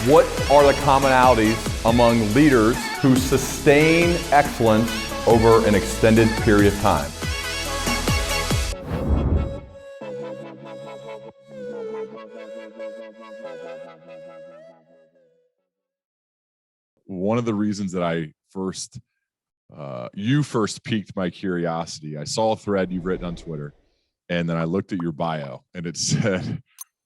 What are the commonalities among leaders who sustain excellence over an extended period of time? One of the reasons that you first piqued my curiosity, I saw a thread you've written on Twitter, and then I looked at your bio, and it said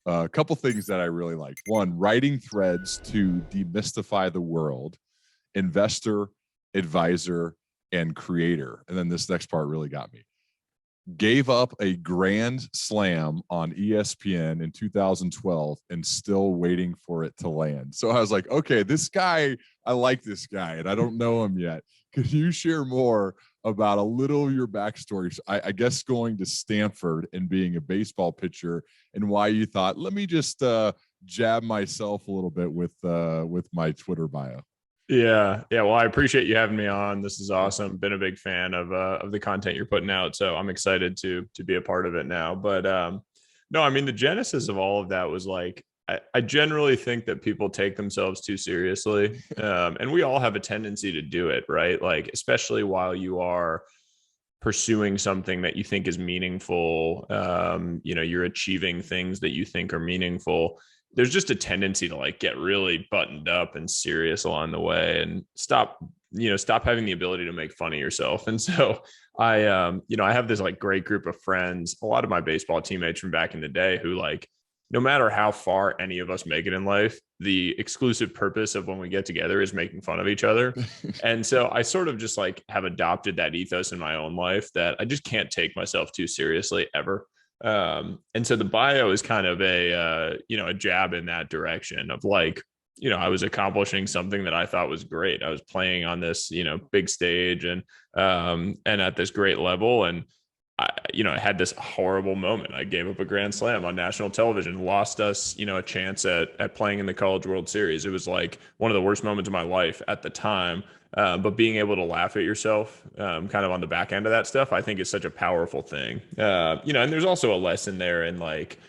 a couple things that I really liked. One, writing threads to demystify the world, investor, advisor, and creator. And then this next part really got me. Gave up a grand slam on ESPN in 2012 and still waiting for it to land. So I was like, okay, this guy, I like this guy, and I don't know him yet. Could you share more about a little of your backstory? I guess going to Stanford and being a baseball pitcher, and why you thought, let me just jab myself a little bit with my Twitter bio. Yeah. Well, I appreciate you having me on. This is awesome. Been a big fan of the content you're putting out, so I'm excited to be a part of it now. But no, I mean, the genesis of all of that was like, I generally think that people take themselves too seriously, and we all have a tendency to do it, right? Like, especially while you are pursuing something that you think is meaningful, you're achieving things that you think are meaningful. There's just a tendency to like get really buttoned up and serious along the way, and stop having the ability to make fun of yourself. And so I have this like great group of friends, a lot of my baseball teammates from back in the day, who like, no matter how far any of us make it in life, the exclusive purpose of when we get together is making fun of each other. And so I sort of just like have adopted that ethos in my own life, that I just can't take myself too seriously ever. And so the bio is kind of a jab in that direction of like, I was accomplishing something that I thought was great. I was playing on this, big stage and at this great level. And I had this horrible moment. I gave up a grand slam on national television, lost us, a chance at playing in the College World Series. It was like one of the worst moments of my life at the time. But being able to laugh at yourself, kind of on the back end of that stuff, I think is such a powerful thing. And there's also a lesson there in like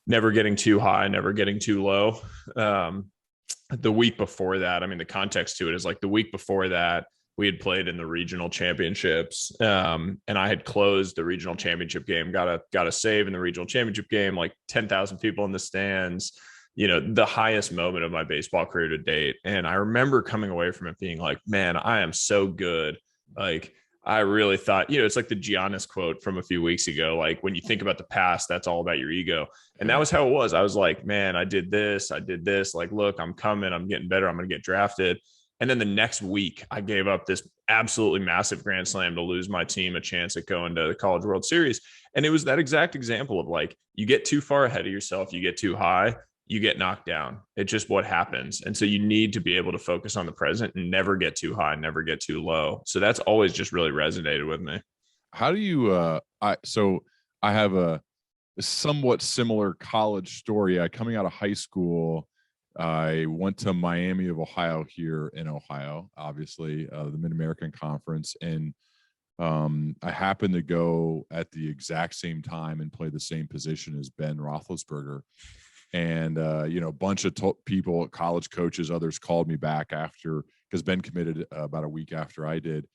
never getting too high, never getting too low. The week before that, I mean, the context to it is like the week before that, we had played in the regional championships, and I had closed the regional championship game, got a save in the regional championship game, like 10,000 people in the stands, the highest moment of my baseball career to date. And I remember coming away from it being like, man, I am so good. Like, I really thought, it's like the Giannis quote from a few weeks ago. Like, when you think about the past, that's all about your ego. And that was how it was. I was like, man, I did this. Like, look, I'm coming, I'm getting better. I'm going to get drafted. And then the next week, I gave up this absolutely massive grand slam to lose my team a chance at going to the College World Series. And it was that exact example of like, you get too far ahead of yourself, you get too high, you get knocked down. It's just what happens. And so you need to be able to focus on the present and never get too high, never get too low. So that's always just really resonated with me. How do you, I have a somewhat similar college story. Coming out of high school, I went to Miami of Ohio here in Ohio, obviously, the Mid-American Conference. And I happened to go at the exact same time and play the same position as Ben Roethlisberger. And, a bunch of people, college coaches, others called me back after, because Ben committed about a week after I did.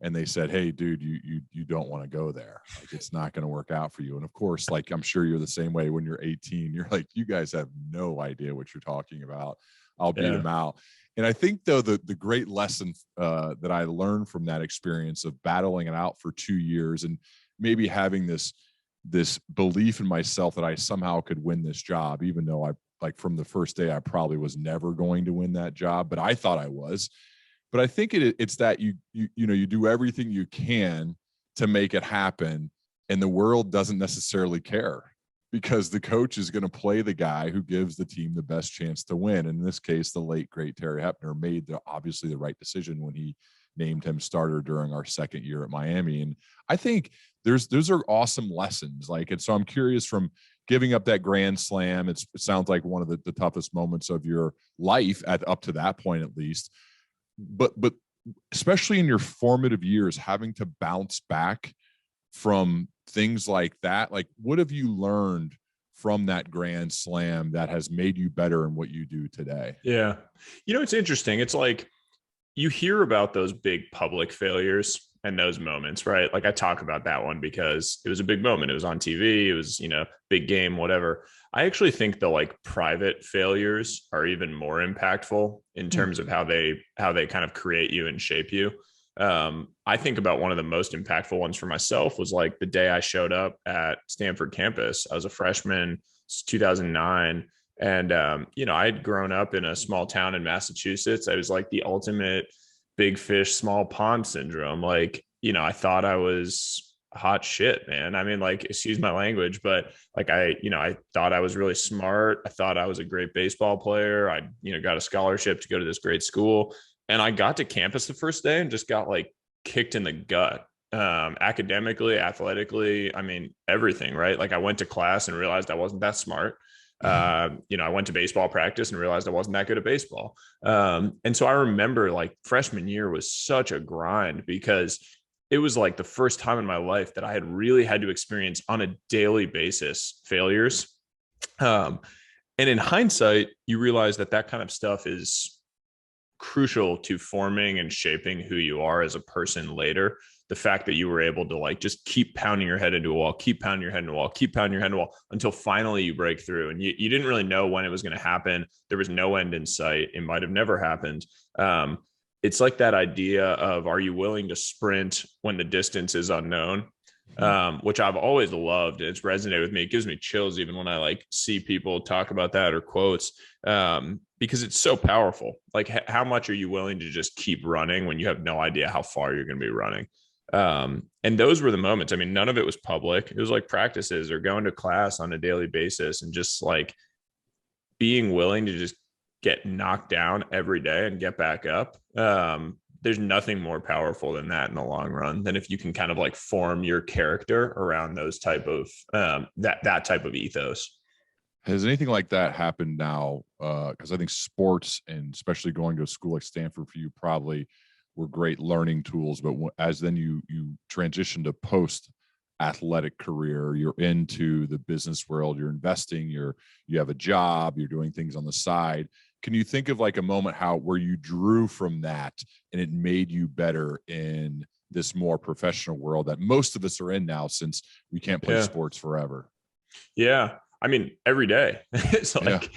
And they said, hey, dude, you don't want to go there. Like, it's not going to work out for you. And of course, like, I'm sure you're the same way when you're 18. You're like, you guys have no idea what you're talking about. I'll beat them out. And I think, though, the great lesson that I learned from that experience of battling it out for 2 years and maybe having this belief in myself that I somehow could win this job, even though from the first day, I probably was never going to win that job, but I thought I was. But I think it's that you do everything you can to make it happen, and the world doesn't necessarily care, because the coach is going to play the guy who gives the team the best chance to win. And in this case, the late great Terry Hepner made obviously the right decision when he named him starter during our second year at Miami. And I think those are awesome lessons. And so I'm curious, from giving up that grand slam, it sounds like one of the toughest moments of your life up to that point, at least. But especially in your formative years, having to bounce back from things like that, like, what have you learned from that grand slam that has made you better in what you do today? Yeah. It's interesting. It's like you hear about those big public failures and those moments, right? Like I talk about that one because it was a big moment. It was on TV. It was, big game, whatever. I actually think the like private failures are even more impactful in terms of how they kind of create you and shape you. I think about one of the most impactful ones for myself was like the day I showed up at Stanford campus. I was a freshman, 2009. And, I had grown up in a small town in Massachusetts. I was like the ultimate big fish, small pond syndrome. Like, I thought I was hot shit, man. I mean, like, excuse my language, but like, I thought I was really smart. I thought I was a great baseball player. I, got a scholarship to go to this great school. And I got to campus the first day and just got like kicked in the gut. Academically, athletically, I mean, everything, right? Like I went to class and realized I wasn't that smart. I went to baseball practice and realized I wasn't that good at baseball. And so I remember like freshman year was such a grind because it was like the first time in my life that I had really had to experience on a daily basis failures. And in hindsight, you realize that kind of stuff is crucial to forming and shaping who you are as a person later. The fact that you were able to like just keep pounding your head into a wall, keep pounding your head into a wall, keep pounding your head into a wall until finally you break through. And you didn't really know when it was going to happen. There was no end in sight. It might have never happened. It's like that idea of, are you willing to sprint when the distance is unknown? Which I've always loved. It's resonated with me. It gives me chills even when I like see people talk about that or quotes, because it's so powerful. Like how much are you willing to just keep running when you have no idea how far you're going to be running? And those were the moments. I mean, none of it was public. It was like practices or going to class on a daily basis and just like being willing to just get knocked down every day and get back up. There's nothing more powerful than that in the long run than if you can kind of like form your character around those type of that type of ethos. Has anything like that happened now? Because I think sports, and especially going to a school like Stanford for you, probably were great learning tools. But as then you transition to post athletic career, you're into the business world, you're investing, you have a job, you're doing things on the side. Can you think of like a moment where you drew from that and it made you better in this more professional world that most of us are in now, since we can't play sports forever? Yeah. I mean, every day. It's like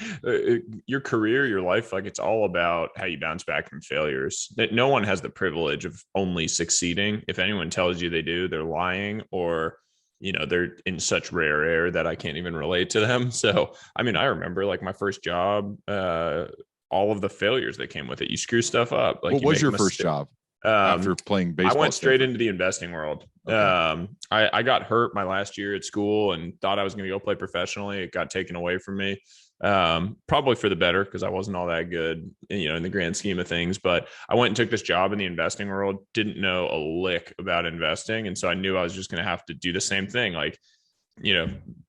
your career, your life, like it's all about how you bounce back from failures. That no one has the privilege of only succeeding. If anyone tells you they do, they're lying, or they're in such rare air that I can't even relate to them. So, I mean, I remember like my first job, all of the failures that came with it. You screw stuff up. Like, what was your first job after playing baseball? I went straight into the investing world. Okay. I got hurt my last year at school and thought I was going to go play professionally. It got taken away from me. Probably for the better, because I wasn't all that good, in the grand scheme of things. But I went and took this job in the investing world, didn't know a lick about investing. And so I knew I was just going to have to do the same thing, like,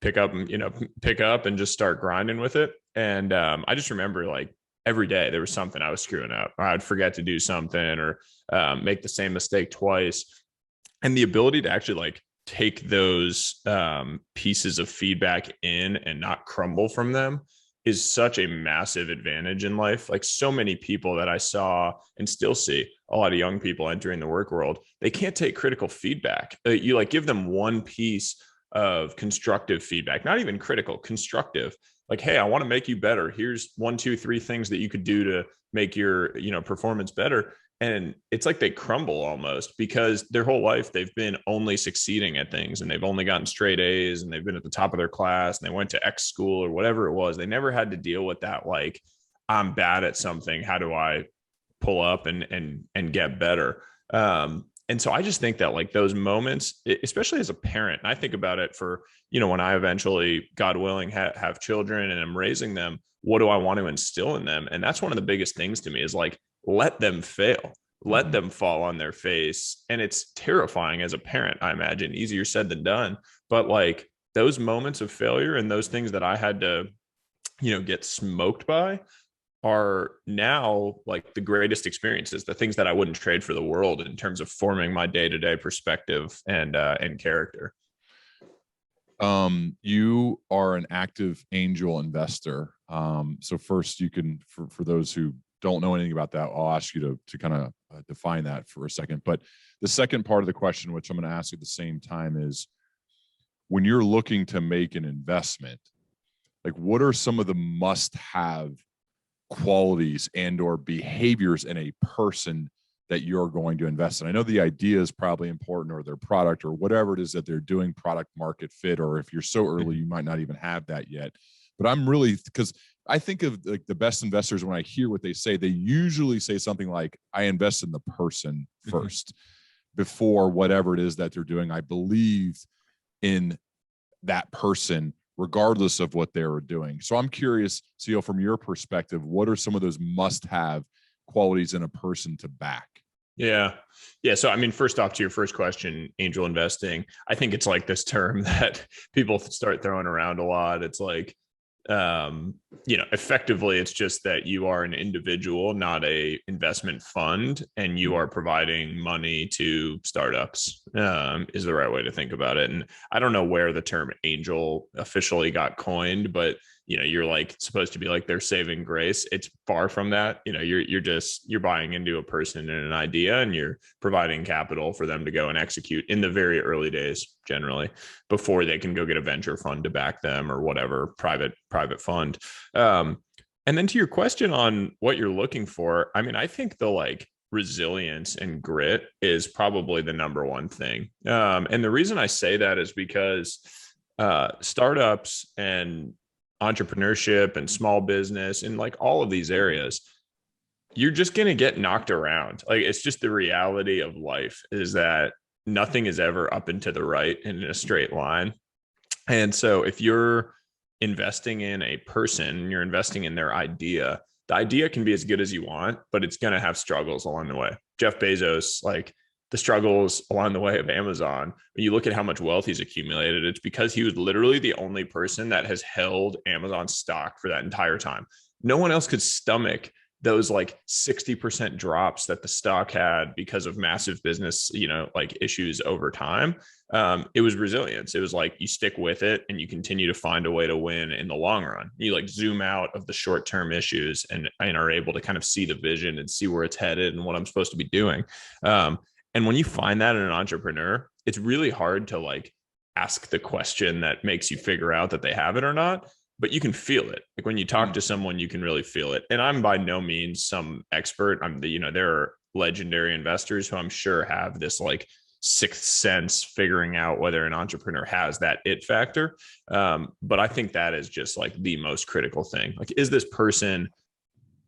pick up and just start grinding with it. And I just remember like every day there was something I was screwing up, or I'd forget to do something, or make the same mistake twice. And the ability to actually like take those pieces of feedback in and not crumble from them is such a massive advantage in life. Like so many people that I saw and still see, a lot of young people entering the work world, they can't take critical feedback. You like give them one piece of constructive feedback, not even critical, constructive. Like, hey, I want to make you better. Here's 1, 2, 3 things that you could do to make your, performance better. And it's like they crumble almost, because their whole life they've been only succeeding at things, and they've only gotten straight A's, and they've been at the top of their class, and they went to X school or whatever it was. They never had to deal with that. Like, I'm bad at something. How do I pull up and get better? And so I just think that like those moments, especially as a parent, and I think about it for, when I eventually, God willing, have children and I'm raising them, what do I want to instill in them? And that's one of the biggest things to me is like, let them fail, let them fall on their face. And it's terrifying as a parent, I imagine, easier said than done. But like those moments of failure and those things that I had to, get smoked by are now like the greatest experiences, the things that I wouldn't trade for the world in terms of forming my day-to-day perspective and character. You are an active angel investor. So first you can, for those who don't know anything about that, I'll ask you to kind of define that for a second. But the second part of the question, which I'm going to ask at the same time, is when you're looking to make an investment, like what are some of the must-have qualities and or behaviors in a person that you're going to invest in? I know the idea is probably important, or their product, or whatever it is that they're doing, product market fit, or if you're so early, you might not even have that yet. But I'm really, because I think of like the best investors, when I hear what they say, they usually say something like, I invest in the person first before whatever it is that they're doing. I believe in that person regardless of what they were doing. So I'm curious, Sahil, from your perspective, what are some of those must-have qualities in a person to back? Yeah. So, I mean, first off, to your first question, angel investing, I think it's like this term that people start throwing around a lot. It's like, effectively, it's just that you are an individual, not a investment fund, and you are providing money to startups, is the right way to think about it. And I don't know where the term angel officially got coined, but you're like supposed to be like their saving grace. It's far from that. You're buying into a person and an idea, and you're providing capital for them to go and execute in the very early days, generally, before they can go get a venture fund to back them or whatever private fund. And then to your question on what you're looking for, I mean, I think the like resilience and grit is probably the number one thing. And the reason I say that is because startups and entrepreneurship and small business and like all of these areas, you're just going to get knocked around. Like, it's just the reality of life, is that nothing is ever up and to the right in a straight line. And so if you're investing in a person, you're investing in their idea, the idea can be as good as you want, but it's going to have struggles along the way. Jeff Bezos, like, the struggles along the way of Amazon, when you look at how much wealth he's accumulated, it's because he was literally the only person that has held Amazon stock for that entire time. No one else could stomach those like 60% drops that the stock had because of massive business, like issues over time. It was resilience. It was like you stick with it and you continue to find a way to win in the long run. You like zoom out of the short-term issues and are able to kind of see the vision and see where it's headed and what I'm supposed to be doing. And when you find that in an entrepreneur, it's really hard to like ask the question that makes you figure out that they have it or not, but you can feel it. Like when you talk to someone, you can really feel it. And I'm by no means some expert. There are legendary investors who I'm sure have this like sixth sense figuring out whether an entrepreneur has that it factor. But I think that is just like the most critical thing. Like, is this person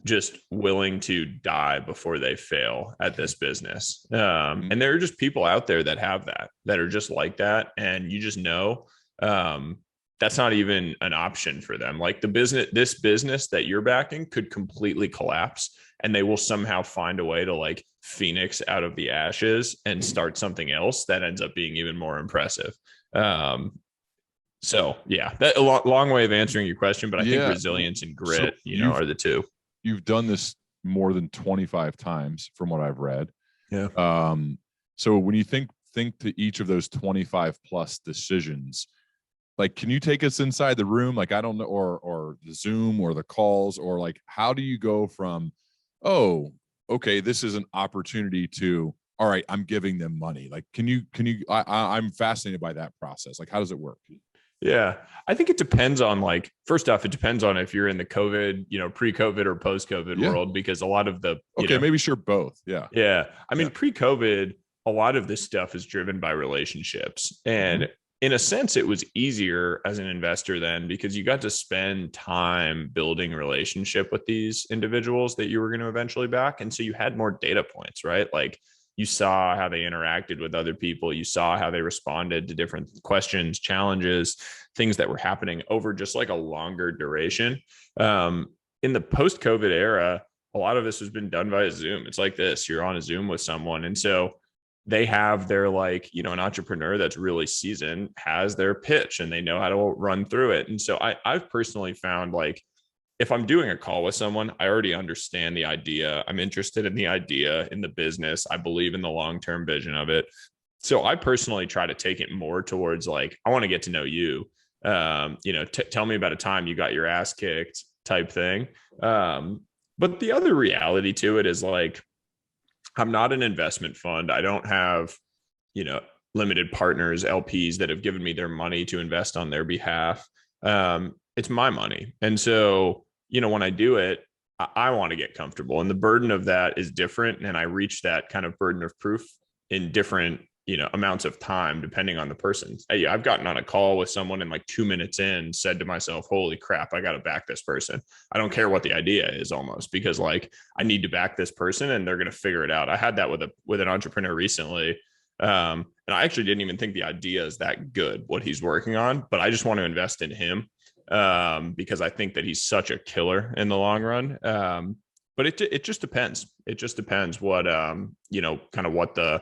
just willing to die before they fail at this business? And there are just people out there that have that are just like that. And you just know, that's not even an option for them. Like this business that you're backing could completely collapse, and they will somehow find a way to like Phoenix out of the ashes and start something else that ends up being even more impressive. So yeah, that a long way of answering your question, but I think resilience and grit, are the two. You've done this more than 25 times from what I've read. Yeah. So when you think to each of those 25 plus decisions, like, can you take us inside the room? Like, I don't know, or the Zoom or the calls, or like, how do you go from, oh, okay, this is an opportunity to, all right, I'm giving them money. Like, I'm fascinated by that process. Like, how does it work? Yeah, I think it depends on, like, first off, it depends on if you're in the COVID, pre-COVID or post-COVID world, because a lot of the, maybe sure both. Yeah. Yeah. I mean, pre-COVID, a lot of this stuff is driven by relationships. And in a sense, it was easier as an investor then, because you got to spend time building relationship with these individuals that you were going to eventually back. And so you had more data points, right? Like, you saw how they interacted with other people. You saw how they responded to different questions, challenges, things that were happening over just like a longer duration. In the post-COVID era, a lot of this has been done via Zoom. It's like this, you're on a Zoom with someone. And so they have their, like, an entrepreneur that's really seasoned has their pitch and they know how to run through it. And so I've personally found, like, if I'm doing a call with someone, I already understand the idea. I'm interested in the idea, in the business. I believe in the long-term vision of it. So I personally try to take it more towards like, I want to get to know you. Tell me about a time you got your ass kicked type thing. But the other reality to it is like, I'm not an investment fund. I don't have, you know, limited partners, LPs that have given me their money to invest on their behalf. It's my money. And so, when I do it, I want to get comfortable. And the burden of that is different. And I reach that kind of burden of proof in different, amounts of time, depending on the person. I've gotten on a call with someone and like 2 minutes in said to myself, holy crap, I got to back this person. I don't care what the idea is almost, because like I need to back this person and they're going to figure it out. I had that with an entrepreneur recently. And I actually didn't even think the idea is that good, what he's working on, but I just want to invest in him because I think that he's such a killer in the long run. But it just depends. It just depends what, kind of what the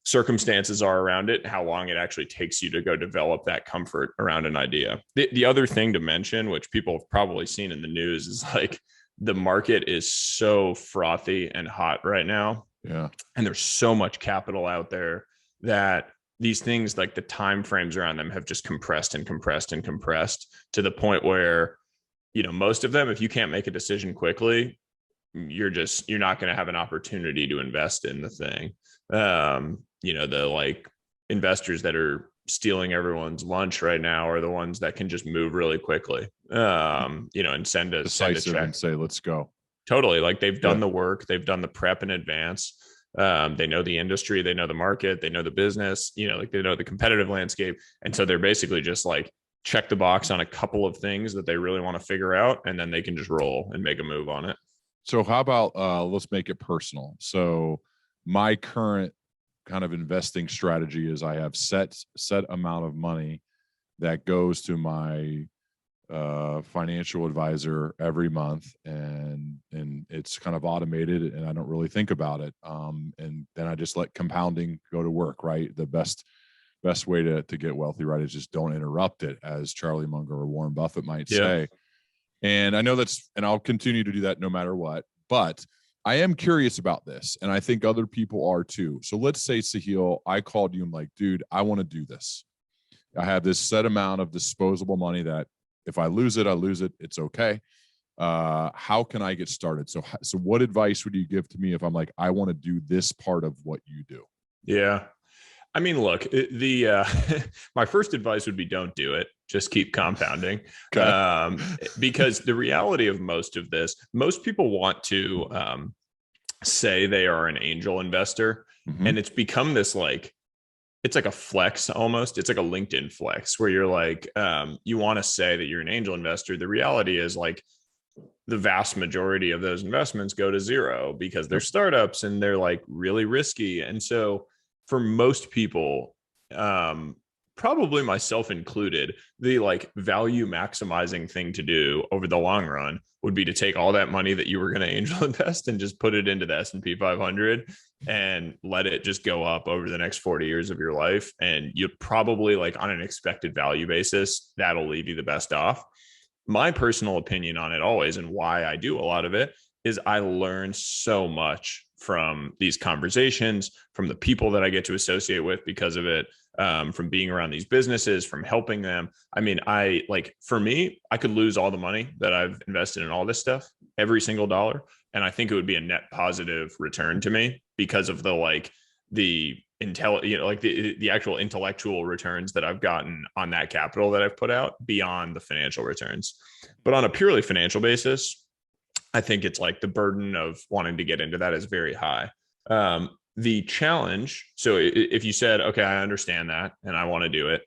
circumstances are around it, how long it actually takes you to go develop that comfort around an idea. The other thing to mention, which people have probably seen in the news, is like the market is so frothy and hot right now. Yeah. And there's so much capital out there that these things, like the time frames around them, have just compressed and compressed and compressed to the point where, most of them, if you can't make a decision quickly, you're not going to have an opportunity to invest in the thing. The like investors that are stealing everyone's lunch right now are the ones that can just move really quickly, and send a check and say, let's go. Totally. Like they've done the work, they've done the prep in advance. They know the industry, they know the market, they know the business, like they know the competitive landscape. And so they're basically just like check the box on a couple of things that they really want to figure out, and then they can just roll and make a move on it. So how about let's make it personal. So my current kind of investing strategy is I have set amount of money that goes to my financial advisor every month, and it's kind of automated and I don't really think about it. And then I just let compounding go to work, right? The best way to get wealthy, right, is just don't interrupt it, as Charlie Munger or Warren Buffett might say. And I know and I'll continue to do that no matter what, but I am curious about this, and I think other people are too. So let's say, Sahil, I called you and like, dude, I want to do this. I have this set amount of disposable money that if I lose it, I lose it. It's okay. How can I get started? So what advice would you give to me if I'm like, I want to do this part of what you do? Yeah. I mean, look, my first advice would be don't do it. Just keep compounding. Okay. Because the reality of most people want to say they are an angel investor. Mm-hmm. And it's become this it's like a flex almost. It's like a LinkedIn flex where you're like, you want to say that you're an angel investor. The reality is like the vast majority of those investments go to zero because they're startups and they're like really risky. And so for most people, probably myself included, the like value maximizing thing to do over the long run would be to take all that money that you were going to angel invest and just put it into the S&P 500 and let it just go up over the next 40 years of your life. And you probably, like on an expected value basis, that'll leave you the best off. My personal opinion on it always, and why I do a lot of it, is I learn so much from these conversations, from the people that I get to associate with because of it, from being around these businesses, from helping them. I mean, for me, I could lose all the money that I've invested in all this stuff, every single dollar. And I think it would be a net positive return to me because of the actual intellectual returns that I've gotten on that capital that I've put out beyond the financial returns. But on a purely financial basis, I think it's like the burden of wanting to get into that is very high. The challenge, so if you said, okay, I understand that and I want to do it,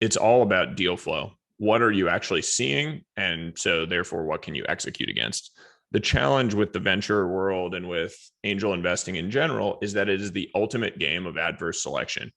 it's all about deal flow. What are you actually seeing? And so therefore, what can you execute against? The challenge with the venture world and with angel investing in general is that it is the ultimate game of adverse selection.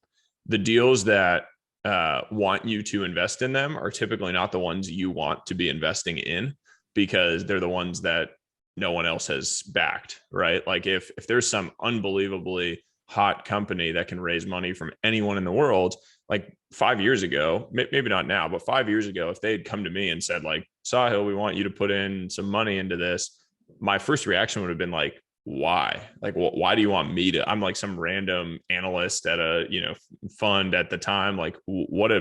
The deals that want you to invest in them are typically not the ones you want to be investing in, because they're the ones that no one else has backed, right? Like if there's some unbelievably hot company that can raise money from anyone in the world, like 5 years ago, maybe not now, but 5 years ago, if they had come to me and said like, Sahil, we want you to put in some money into this, my first reaction would have been like, why? Like, why do you want me to? I'm like some random analyst at a, fund at the time. Like, what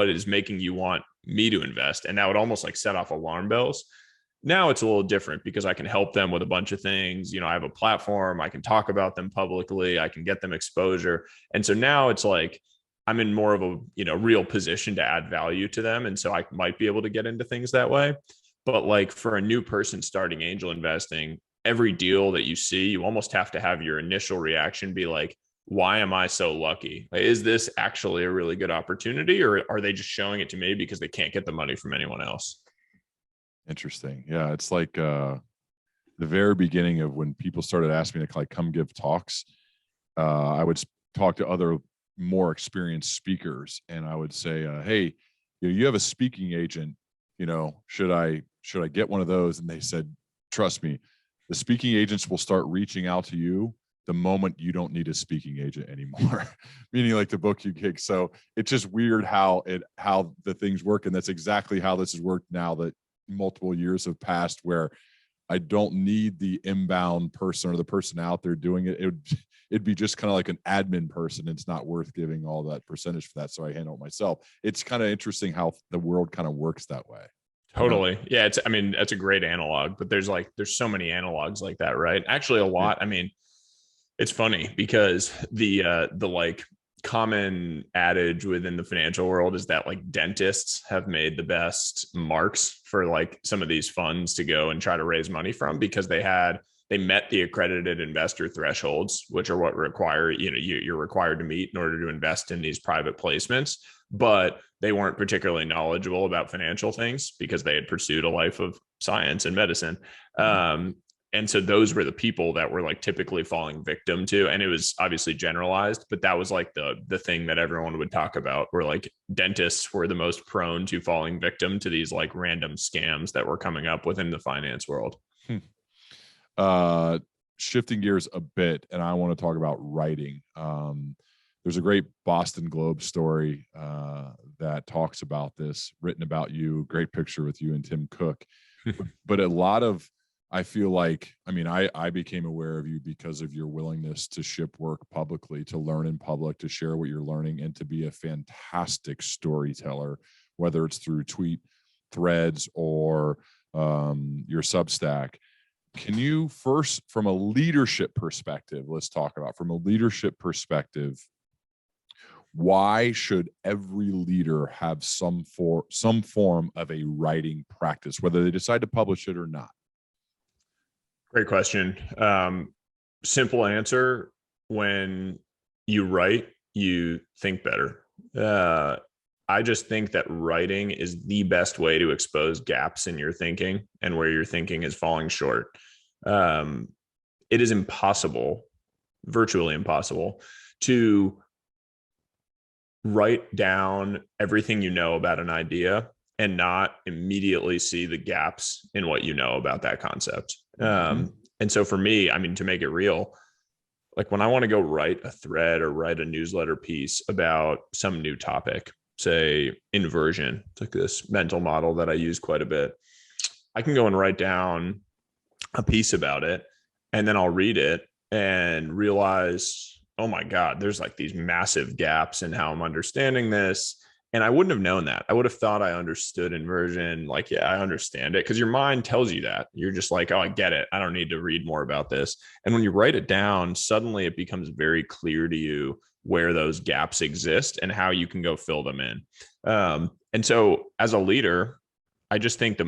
is making you want me to invest? And that would almost like set off alarm bells. Now it's a little different because I can help them with a bunch of things. I have a platform, I can talk about them publicly, I can get them exposure. And so now it's like I'm in more of a, real position to add value to them. And so I might be able to get into things that way. But like for a new person starting angel investing, every deal that you see, you almost have to have your initial reaction be like, why am I so lucky? Like, is this actually a really good opportunity, or are they just showing it to me because they can't get the money from anyone else? Interesting. Yeah. It's like the very beginning of when people started asking me to like come give talks. I would talk to other more experienced speakers and I would say, hey, you have a speaking agent, should I get one of those? And they said, trust me, the speaking agents will start reaching out to you the moment you don't need a speaking agent anymore, meaning like the book you kick. So it's just weird how the things work. And that's exactly how this has worked now that multiple years have passed, where I don't need the inbound person or the person out there doing it. It'd be just kind of like an admin person. It's not worth giving all that percentage for that. So I handle it myself. It's kind of interesting how the world kind of works that way. Totally. Yeah. That's a great analog, but there's so many analogs like that, right? Actually a lot. It's funny because the like common adage within the financial world is that like dentists have made the best marks for like some of these funds to go and try to raise money from, because they met the accredited investor thresholds, which are what you're required to meet in order to invest in these private placements. But they weren't particularly knowledgeable about financial things because they had pursued a life of science and medicine. And so those were the people that were like typically falling victim to, and it was obviously generalized, but that was like the thing that everyone would talk about, where like dentists were the most prone to falling victim to these like random scams that were coming up within the finance world. Shifting gears a bit, and I want to talk about writing. There's a great Boston Globe story that talks about this, written about you, great picture with you and Tim Cook. But a lot of, I feel like, I became aware of you because of your willingness to ship work publicly, to learn in public, to share what you're learning, and to be a fantastic storyteller, whether it's through tweet threads or your Substack. Can you first, from a leadership perspective, let's talk about from a leadership perspective, why should every leader have some form of a writing practice, whether they decide to publish it or not? Great question. Simple answer: when you write, you think better. I just think that writing is the best way to expose gaps in your thinking and where your thinking is falling short. It is impossible, virtually impossible, to write down everything you know about an idea and not immediately see the gaps in what you know about that concept. And so for me, to make it real, like when I want to go write a thread or write a newsletter piece about some new topic, say inversion, it's like this mental model that I use quite a bit, I can go and write down a piece about it, and then I'll read it and realize, oh my God, there's like these massive gaps in how I'm understanding this. And I wouldn't have known that. I would have thought I understood inversion. Like, yeah, I understand it. Because your mind tells you that. You're just like, oh, I get it. I don't need to read more about this. And when you write it down, suddenly it becomes very clear to you where those gaps exist and how you can go fill them in. And so as a leader, I just think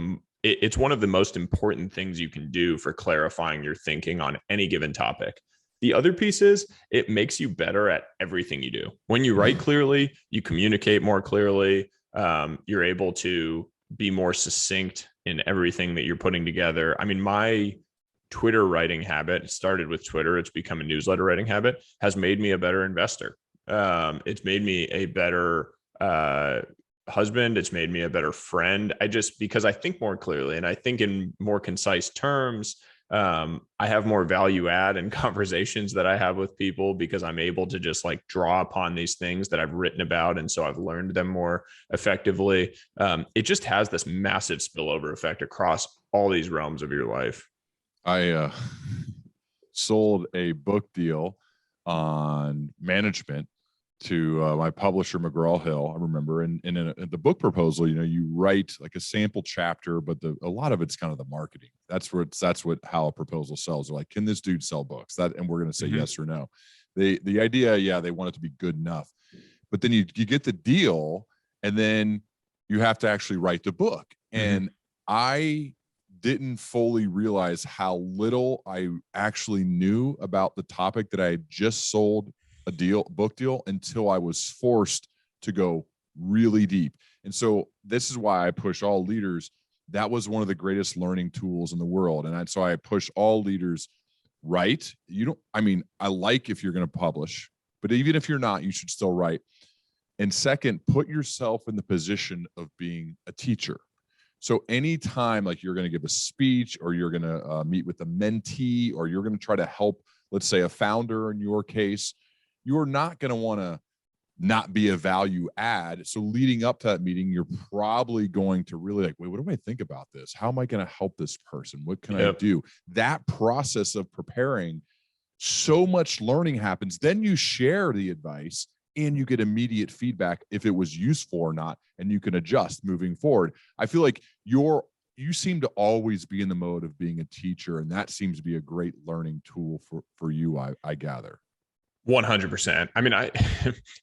it's one of the most important things you can do for clarifying your thinking on any given topic. The other piece is it makes you better at everything you do. When you write clearly, you communicate more clearly. You're able to be more succinct in everything that you're putting together. My Twitter writing habit started with Twitter. It's become a newsletter writing habit, has made me a better investor. It's made me a better husband. It's made me a better friend. Because I think more clearly and I think in more concise terms. I have more value add in conversations that I have with people because I'm able to just like draw upon these things that I've written about. And so I've learned them more effectively. It just has this massive spillover effect across all these realms of your life. sold a book deal on management to my publisher, McGraw-Hill, I remember. And in the book proposal, you write like a sample chapter, but a lot of it's kind of the marketing. That's how a proposal sells. They're like, can this dude sell books? And we're going to say yes or no. The idea, they want it to be good enough. But then you get the deal, and then you have to actually write the book. And I didn't fully realize how little I actually knew about the topic that I had just sold a book deal until I was forced to go really deep. And so this is why I push all leaders. That was one of the greatest learning tools in the world. And so I push all leaders, write. I like if you're going to publish, but even if you're not, you should still write. And second, put yourself in the position of being a teacher. So anytime like you're going to give a speech, or you're going to meet with a mentee, or you're going to try to help, let's say a founder in your case, you're not going to want to not be a value add. So leading up to that meeting, you're probably going to really like, wait, what do I think about this? How am I going to help this person? What can I do? That process of preparing, so much learning happens. Then you share the advice and you get immediate feedback if it was useful or not, and you can adjust moving forward. I feel like you seem to always be in the mode of being a teacher, and that seems to be a great learning tool for you, I gather. 100%. I mean,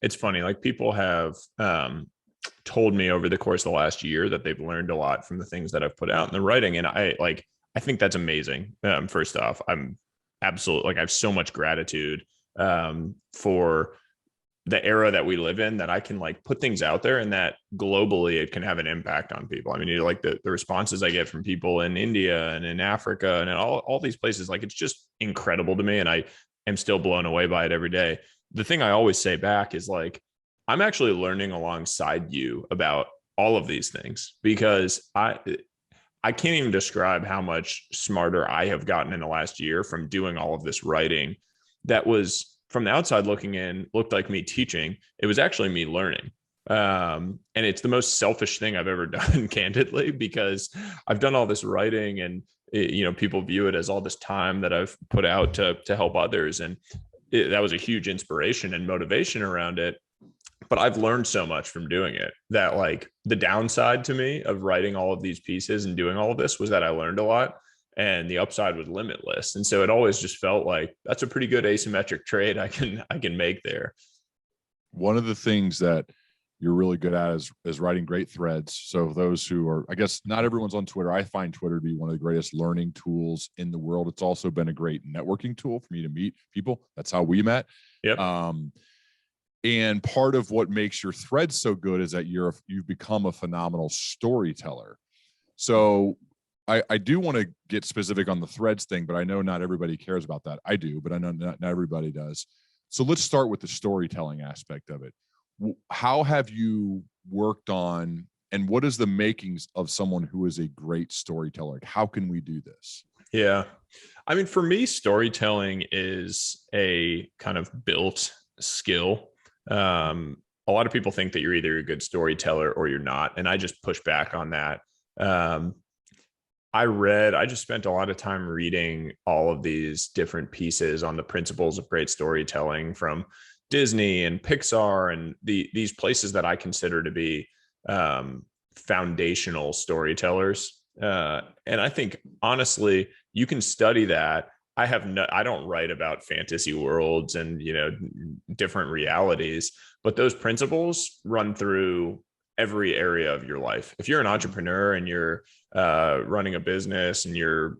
it's funny, like people have told me over the course of the last year that they've learned a lot from the things that I've put out in the writing. And I think that's amazing. First off, I'm absolutely like, I have so much gratitude for the era that we live in, that I can like put things out there and that globally it can have an impact on people. I mean, like the responses I get from people in India and in Africa and in all these places, like it's just incredible to me. And I am still blown away by it every day. The thing I always say back is like, I'm actually learning alongside you about all of these things, because I can't even describe how much smarter I have gotten in the last year from doing all of this writing. That was, from the outside looking in, looked like me teaching. It was actually me learning. And it's the most selfish thing I've ever done, candidly, because I've done all this writing and people view it as all this time that I've put out to help others. And that was a huge inspiration and motivation around it. But I've learned so much from doing it that like the downside to me of writing all of these pieces and doing all of this was that I learned a lot, and the upside was limitless. And so it always just felt like that's a pretty good asymmetric trade I can make there. One of the things that you're really good at is writing great threads. So those who are, I guess not everyone's on Twitter. I find Twitter to be one of the greatest learning tools in the world. It's also been a great networking tool for me to meet people. That's how we met. Yep. And part of what makes your threads so good is that you've become a phenomenal storyteller. So I do want to get specific on the threads thing, but I know not everybody cares about that. I do, but I know not everybody does. So let's start with the storytelling aspect of it. How have you worked on, and what is the makings of someone who is a great storyteller? How can we do this? Yeah. I mean, for me, storytelling is a kind of built skill. A lot of people think that you're either a good storyteller or you're not. And I just push back on that. I just spent a lot of time reading all of these different pieces on the principles of great storytelling from Disney and Pixar and these places that I consider to be foundational storytellers. And I think, honestly, you can study that. I don't write about fantasy worlds and, different realities, but those principles run through every area of your life. If you're an entrepreneur and you're running a business and you're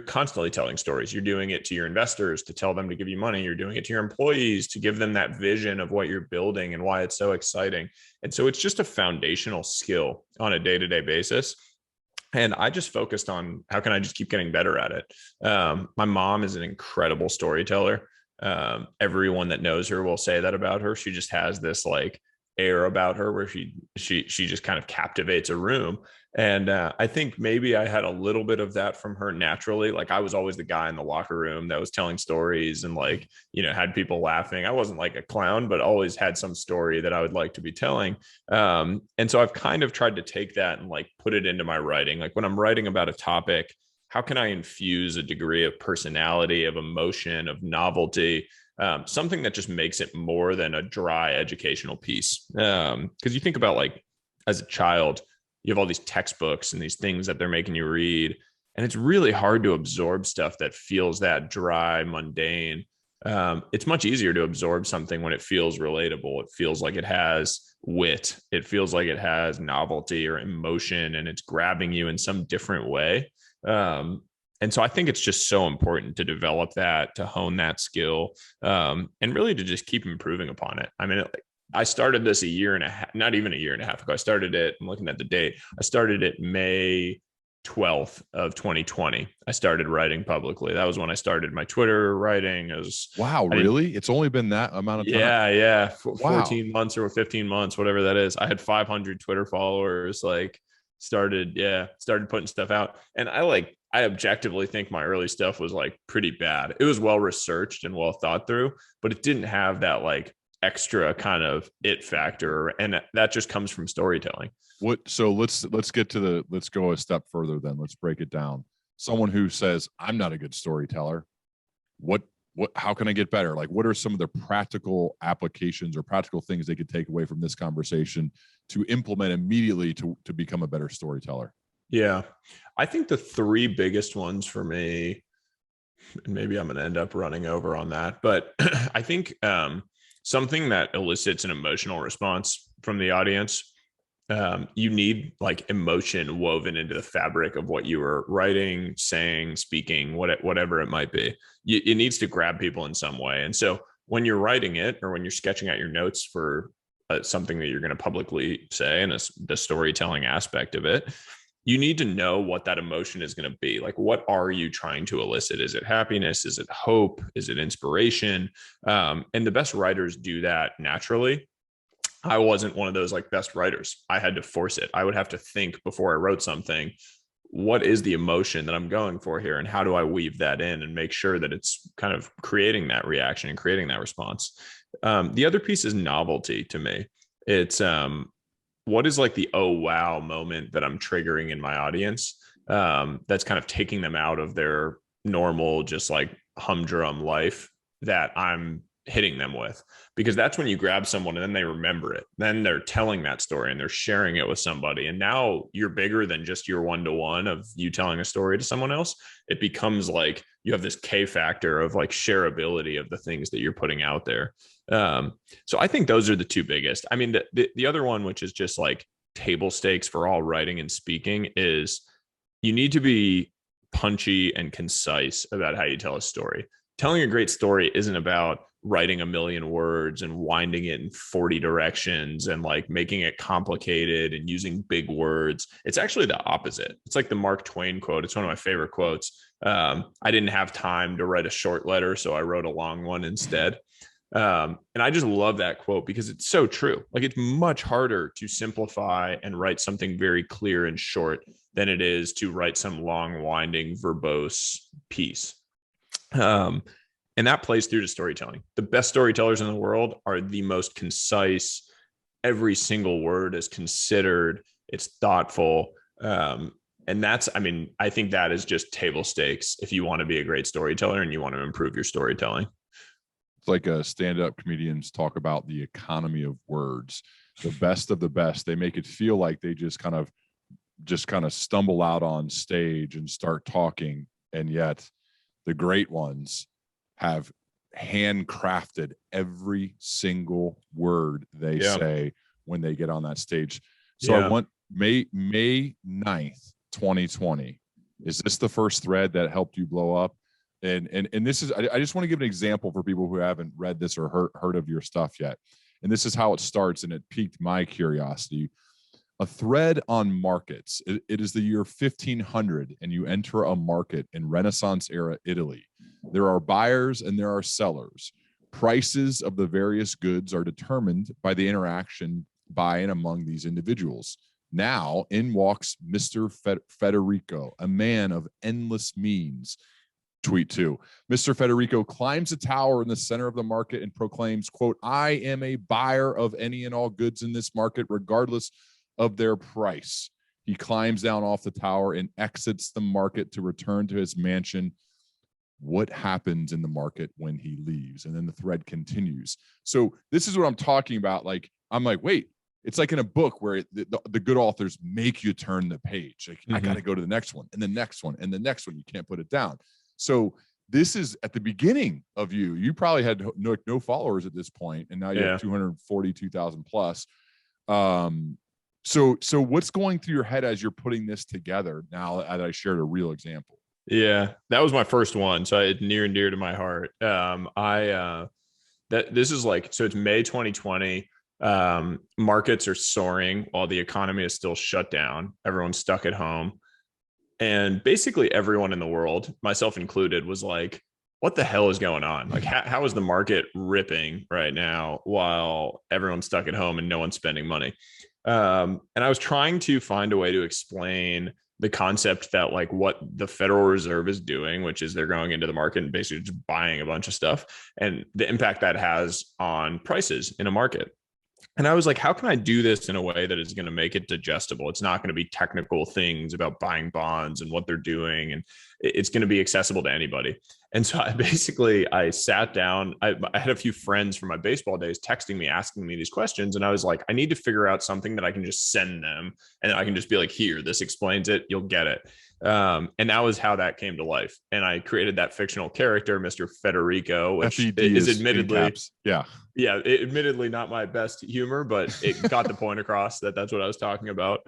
constantly telling stories, you're doing it to your investors to tell them to give you money. You're doing it to your employees to give them that vision of what you're building and why it's so exciting. And so it's just a foundational skill on a day-to-day basis. And I just focused on how can I just keep getting better at it. My mom is an incredible storyteller. Everyone that knows her will say that about her. She just has this like air about her where she just kind of captivates a room. And I think maybe I had a little bit of that from her naturally. Like I was always the guy in the locker room that was telling stories and like, had people laughing. I wasn't like a clown, but always had some story that I would like to be telling. And so I've kind of tried to take that and like put it into my writing. Like when I'm writing about a topic, how can I infuse a degree of personality, of emotion, of novelty, something that just makes it more than a dry educational piece. Because you think about, like, as a child, you have all these textbooks and these things that they're making you read, and it's really hard to absorb stuff that feels that dry, mundane. It's much easier to absorb something when it feels relatable. It feels like it has wit. It feels like it has novelty or emotion, and it's grabbing you in some different way. And so I think it's just so important to develop that, to hone that skill, and really to just keep improving upon it. I mean, I started this a year and a half, not even a year and a half ago. I started it, I'm looking at the date. I started it May 12th of 2020. I started writing publicly. That was when I started my Twitter writing. Wow, really? It's only been that amount of time? Yeah. Wow. 14 months or 15 months, whatever that is. I had 500 Twitter followers, started putting stuff out. And I objectively think my early stuff was like pretty bad. It was well researched and well thought through, but it didn't have that like extra kind of it factor. And that just comes from storytelling. So let's go a step further then. Let's break it down. Someone who says, I'm not a good storyteller, how can I get better? Like, what are some of the practical applications or practical things they could take away from this conversation to implement immediately to become a better storyteller? Yeah. I think the three biggest ones for me, and maybe I'm going to end up running over on that, but I think something that elicits an emotional response from the audience. You need like emotion woven into the fabric of what you were writing, saying, speaking, whatever it might be. It needs to grab people in some way. And so when you're writing it, or when you're sketching out your notes for something that you're going to publicly say, and the storytelling aspect of it, you need to know what that emotion is going to be. Like, what are you trying to elicit? Is it happiness? Is it hope? Is it inspiration? And the best writers do that naturally. I wasn't one of those like best writers. I had to force it. I would have to think before I wrote something, what is the emotion that I'm going for here? And how do I weave that in and make sure that it's kind of creating that reaction and creating that response? The other piece is novelty to me. It's what is like the, oh, wow moment that I'm triggering in my audience, that's kind of taking them out of their normal, just like humdrum life that I'm hitting them with, because that's when you grab someone and then they remember it. Then they're telling that story and they're sharing it with somebody. And now you're bigger than just your one-to-one of you telling a story to someone else. It becomes like you have this K factor of like shareability of the things that you're putting out there. So I think those are the two biggest. I mean, the other one, which is just like table stakes for all writing and speaking, is you need to be punchy and concise about how you tell a story. Telling a great story isn't about writing a million words and winding it in 40 directions and like making it complicated and using big words. It's actually the opposite. It's like the Mark Twain quote. It's one of my favorite quotes. I didn't have time to write a short letter, so I wrote a long one instead. And I just love that quote because it's so true. Like, it's much harder to simplify and write something very clear and short than it is to write some long, winding, verbose piece. And that plays through to storytelling. The best storytellers in the world are the most concise. Every single word is considered. It's thoughtful. And that's, I mean, I think that is just table stakes if you want to be a great storyteller and you want to improve your storytelling. It's like stand-up comedians talk about the economy of words. The best of the best, they make it feel like they just kind of stumble out on stage and start talking. And yet the great ones have handcrafted every single word they say when they get on that stage. So I want May 9th, 2020. Is this the first thread that helped you blow up? And this is, I just want to give an example for people who haven't read this or heard of your stuff yet. And this is how it starts, and it piqued my curiosity. A thread on markets. It is the year 1500, and you enter a market in Renaissance era Italy. There are buyers and there are sellers. Prices of the various goods are determined by the interaction by and among these individuals. Now in walks Mr. Federico, a man of endless means. Tweet 2. Mr. Federico climbs a tower in the center of the market and proclaims, quote, I am a buyer of any and all goods in this market, regardless of their price. He climbs down off the tower and exits the market to return to his mansion. What happens in the market when he leaves? And then the thread continues. So this is what I'm talking about. Like, I'm like, wait, it's like in a book where the good authors make you turn the page. Like, I got to go to the next one and the next one and the next one. You can't put it down. So this is at the beginning of you. You probably had no followers at this point, and now you have 242,000 plus. So what's going through your head as you're putting this together now that I shared a real example? Yeah, that was my first one. So it's near and dear to my heart. This is like, so it's May 2020. Markets are soaring while the economy is still shut down. Everyone's stuck at home. And basically everyone in the world, myself included, was like, what the hell is going on? Like, how is the market ripping right now while everyone's stuck at home and no one's spending money? And I was trying to find a way to explain the concept that, like, what the Federal Reserve is doing, which is they're going into the market and basically just buying a bunch of stuff, and the impact that has on prices in a market. And I was like, how can I do this in a way that is going to make it digestible? It's not going to be technical things about buying bonds and what they're doing, and it's going to be accessible to anybody. And so I sat down. I had a few friends from my baseball days texting me, asking me these questions. And I was like, I need to figure out something that I can just send them. And I can just be like, here, this explains it. You'll get it. And that was how that came to life. And I created that fictional character, Mr. Federico, which is admittedly, admittedly not my best humor, but it got the point across that that's what I was talking about.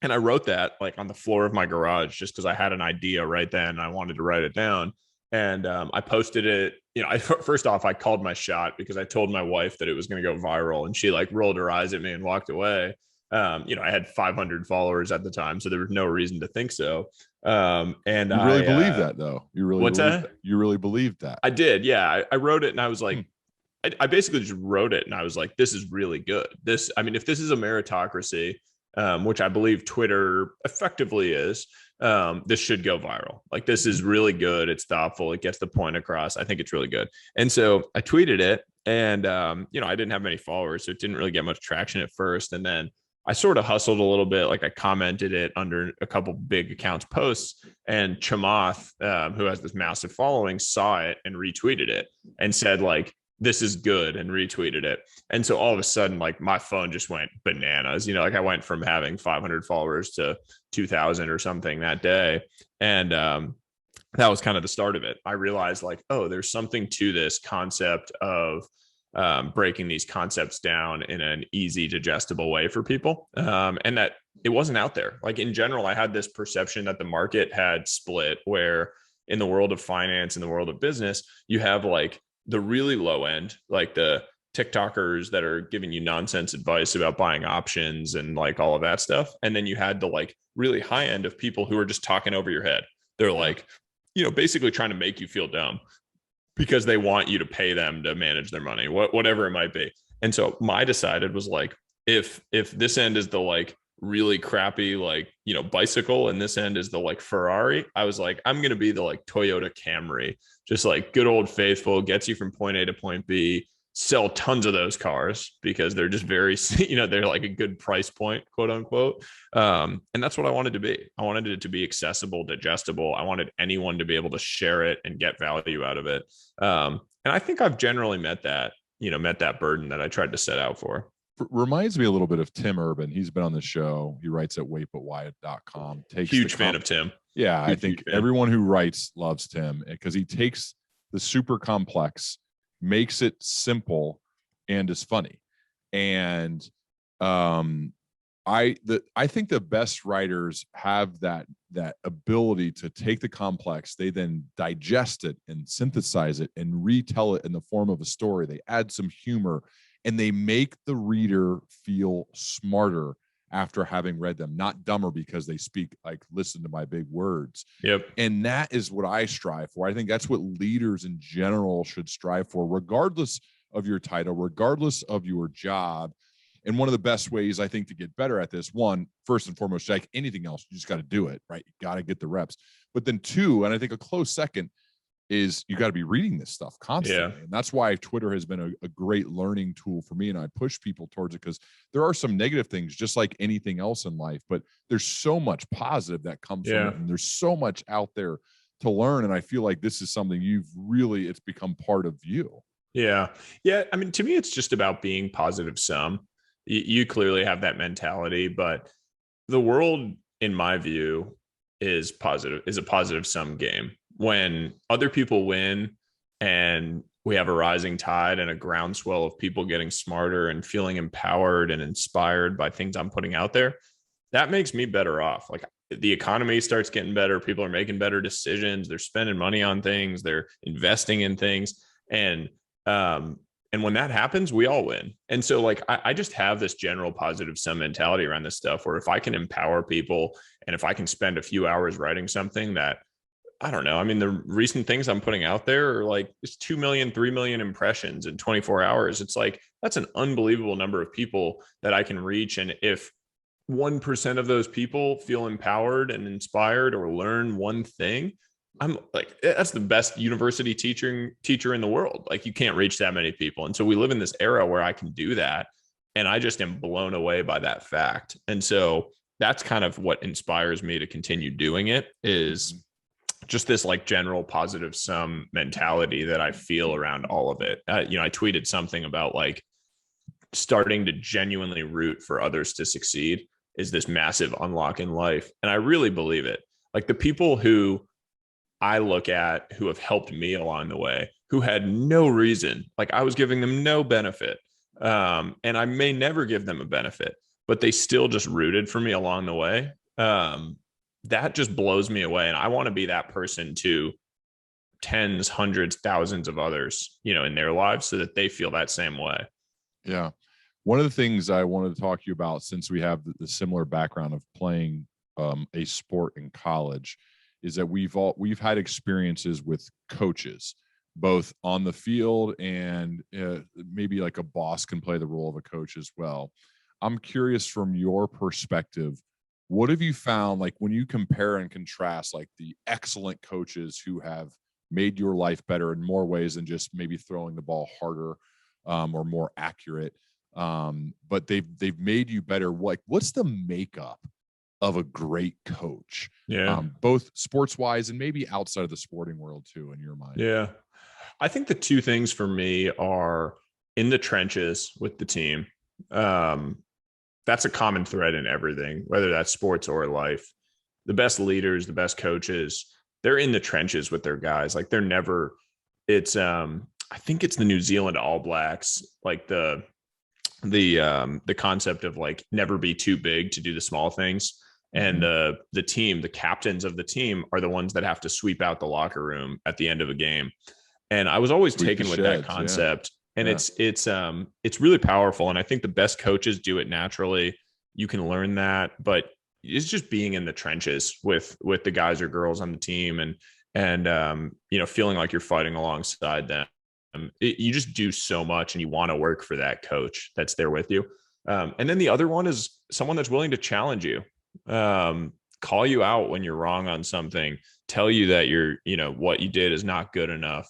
And I wrote that like on the floor of my garage, just because I had an idea right then. And I wanted to write it down. And I posted it. First off, I called my shot because I told my wife that it was going to go viral, and she like rolled her eyes at me and walked away. I had 500 followers at the time, so there was no reason to think so. And you really believe that, though. You really believed that. I did. Yeah. I wrote it and I was like, I basically just wrote it and I was like, this is really good. If this is a meritocracy, which I believe Twitter effectively is, this should go viral. Like, this is really good. It's thoughtful. It gets the point across. I think it's really good. And so I tweeted it, and, I didn't have many followers, so it didn't really get much traction at first. And then I sort of hustled a little bit. Like, I commented it under a couple big accounts posts, and Chamath, who has this massive following, saw it and retweeted it and said, like, this is good, and retweeted it. And so all of a sudden, like, my phone just went bananas. Like, I went from having 500 followers to 2,000 or something that day. And that was kind of the start of it. I realized, like, oh, there's something to this concept of breaking these concepts down in an easy, digestible way for people. And that it wasn't out there. Like, in general, I had this perception that the market had split, where in the world of finance, in the world of business, you have like the really low end, like the TikTokers that are giving you nonsense advice about buying options and like all of that stuff. And then you had the like really high end of people who are just talking over your head. They're like, basically trying to make you feel dumb because they want you to pay them to manage their money, whatever it might be. And so my decided was like, if this end is the like really crappy, like, bicycle, and this end is the like Ferrari, I was like, I'm going to be the like Toyota Camry, just like good old faithful, gets you from point A to point B, sell tons of those cars because they're just very, they're like a good price point, quote unquote. And that's what I wanted to be. I wanted it to be accessible, digestible. I wanted anyone to be able to share it and get value out of it. And I think I've generally met that burden that I tried to set out for. Reminds me a little bit of Tim Urban. He's been on the show. He writes at waitbutwhy.com. Huge fan of Tim. Yeah, I think everyone who writes loves Tim because he takes the super complex, makes it simple, and is funny. And I think the best writers have that ability to take the complex, they then digest it and synthesize it and retell it in the form of a story. They add some humor, and they make the reader feel smarter after having read them, not dumber because they speak like, listen to my big words. Yep. And that is what I strive for. I think that's what leaders in general should strive for, regardless of your title, regardless of your job. And one of the best ways, I think, to get better at this, one, first and foremost, like anything else, you just got to do it, right? You got to get the reps. But then two, and I think a close second, is you got to be reading this stuff constantly. Yeah. And that's why Twitter has been a great learning tool for me. And I push people towards it because there are some negative things, just like anything else in life, but there's so much positive that comes from it. And there's so much out there to learn. And I feel like this is something it's become part of you. Yeah. Yeah. I mean, to me, it's just about being positive sum. You clearly have that mentality, but the world, in my view, is a positive sum game. When other people win and we have a rising tide and a groundswell of people getting smarter and feeling empowered and inspired by things I'm putting out there, that makes me better off. Like, the economy starts getting better. People are making better decisions. They're spending money on things. They're investing in things. And when that happens, we all win. And so, like, I just have this general positive sum mentality around this stuff, where if I can empower people and if I can spend a few hours writing something that, I don't know, I mean, the recent things I'm putting out there are like, it's 2 million, 3 million impressions in 24 hours. It's like, that's an unbelievable number of people that I can reach. And if 1% of those people feel empowered and inspired or learn one thing, I'm like, that's the best university teacher in the world. Like, you can't reach that many people. And so we live in this era where I can do that. And I just am blown away by that fact. And so that's kind of what inspires me to continue doing it, is just this like general positive sum mentality that I feel around all of it. I tweeted something about like starting to genuinely root for others to succeed is this massive unlock in life. And I really believe it. Like, the people who I look at who have helped me along the way, who had no reason, like I was giving them no benefit. And I may never give them a benefit, but they still just rooted for me along the way. That just blows me away. And I want to be that person to tens, hundreds, thousands of others, in their lives, so that they feel that same way. Yeah. One of the things I wanted to talk to you about, since we have the similar background of playing a sport in college, is that we've had experiences with coaches, both on the field and maybe like a boss can play the role of a coach as well. I'm curious, from your perspective, what have you found, like when you compare and contrast like the excellent coaches who have made your life better in more ways than just maybe throwing the ball harder or more accurate, but they've made you better. What's the makeup of a great coach? Yeah. Both sports wise and maybe outside of the sporting world too, in your mind? Yeah. I think the two things for me are in the trenches with the team. That's a common thread in everything, whether that's sports or life. The best leaders, the best coaches, they're in the trenches with their guys. Like, they're never, I think it's the New Zealand All Blacks, like the concept of like never be too big to do the small things. And the team, the captains of the team, are the ones that have to sweep out the locker room at the end of a game. And I was always taken with that concept. And it's really powerful. And I think the best coaches do it naturally. You can learn that, but it's just being in the trenches with the guys or girls on the team and feeling like you're fighting alongside them. You just do so much, and you want to work for that coach that's there with you. And then the other one is someone that's willing to challenge you, call you out when you're wrong on something, tell you that what you did is not good enough.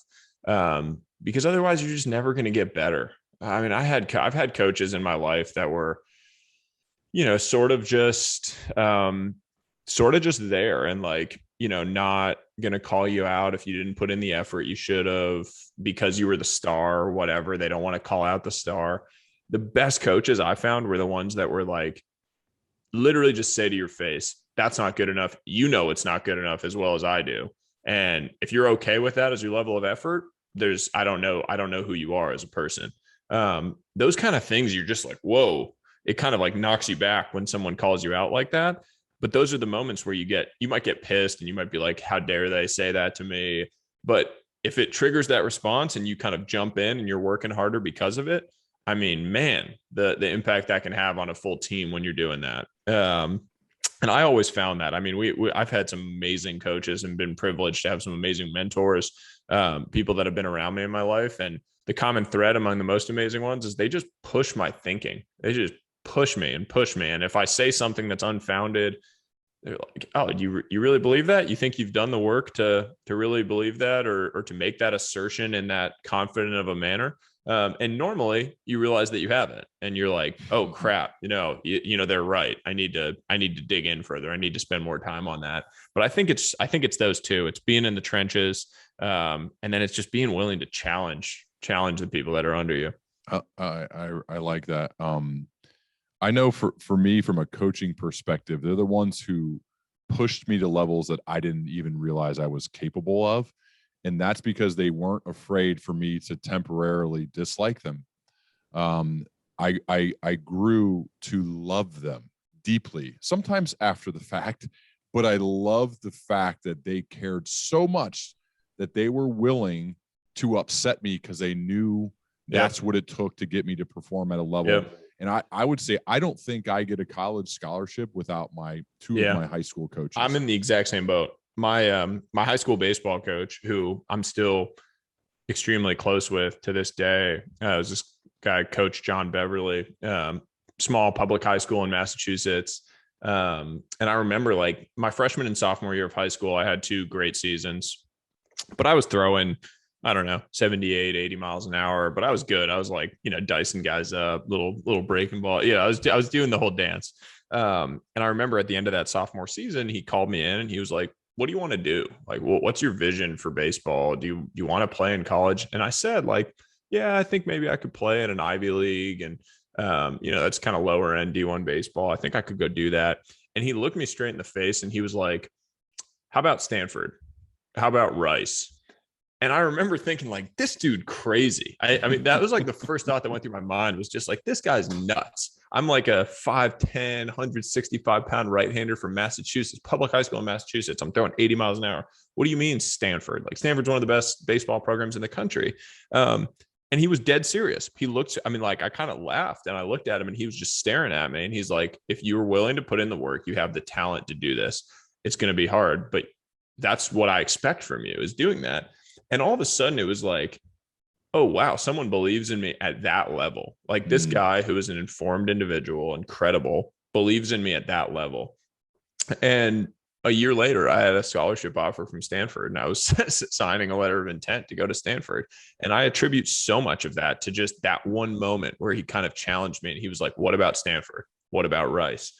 Because otherwise you're just never going to get better. I mean, I've had coaches in my life that were, sort of just there, and like, not going to call you out if you didn't put in the effort you should have because you were the star or whatever. They don't want to call out the star. The best coaches I found were the ones that were like, literally just say to your face, that's not good enough. It's not good enough as well as I do. And if you're okay with that as your level of effort, I don't know who you are as a person. Those kind of things, you're just like, whoa, it kind of like knocks you back when someone calls you out like that. But those are the moments where you might get pissed and you might be like, how dare they say that to me? But if it triggers that response and you kind of jump in and you're working harder because of it, I mean, man, the impact that can have on a full team when you're doing that. And I always found that. I mean, I've had some amazing coaches and been privileged to have some amazing mentors, people that have been around me in my life. And the common thread among the most amazing ones is they just push my thinking. They just push me. And if I say something that's unfounded, they're like, oh, you really believe that? You think you've done the work to really believe that, or to make that assertion in that confident of a manner? And normally you realize that you haven't, and you're like, oh crap, they're right. I need to dig in further. I need to spend more time on that. But I think it's those two. It's being in the trenches, and then it's just being willing to challenge the people that are under you. I like that. I know for me, from a coaching perspective, they're the ones who pushed me to levels that I didn't even realize I was capable of. And that's because they weren't afraid for me to temporarily dislike them. I grew to love them deeply, sometimes after the fact, but I loved the fact that they cared so much that they were willing to upset me because they knew that's what it took to get me to perform at a level. Yep. And I would say, I don't think I get a college scholarship without my two of my high school coaches. I'm in the exact same boat. My high school baseball coach, who I'm still extremely close with to this day, was this guy, Coach John Beverly, small public high school in Massachusetts. And I remember, like, my freshman and sophomore year of high school, I had 2 great seasons, but I was throwing, I don't know, 78, 80 miles an hour, but I was good. I was like, dicing guys up, little breaking ball. Yeah, I was doing the whole dance. And I remember at the end of that sophomore season, he called me in and he was like, what do you want to do? Like, what's your vision for baseball? Do you want to play in college? And I said, like, yeah, I think maybe I could play in an Ivy League. And, that's kind of lower end D1 baseball. I think I could go do that. And he looked me straight in the face and he was like, how about Stanford? How about Rice? And I remember thinking, like, this dude crazy. I mean, that was like the first thought that went through my mind, was just like, this guy's nuts. I'm like a 5'10", 165-pound right-hander from Massachusetts, public high school in Massachusetts. I'm throwing 80 miles an hour. What do you mean Stanford? Like, Stanford's one of the best baseball programs in the country. And he was dead serious. He looked, I mean, like, I kind of laughed and I looked at him and he was just staring at me. And he's like, if you were willing to put in the work, you have the talent to do this. It's going to be hard, but that's what I expect from you, is doing that. And all of a sudden it was like, oh, wow, someone believes in me at that level. Like, this guy who is an informed individual, incredible, believes in me at that level. And a year later, I had a scholarship offer from Stanford, and I was signing a letter of intent to go to Stanford. And I attribute so much of that to just that one moment where he kind of challenged me. And he was like, what about Stanford? What about Rice?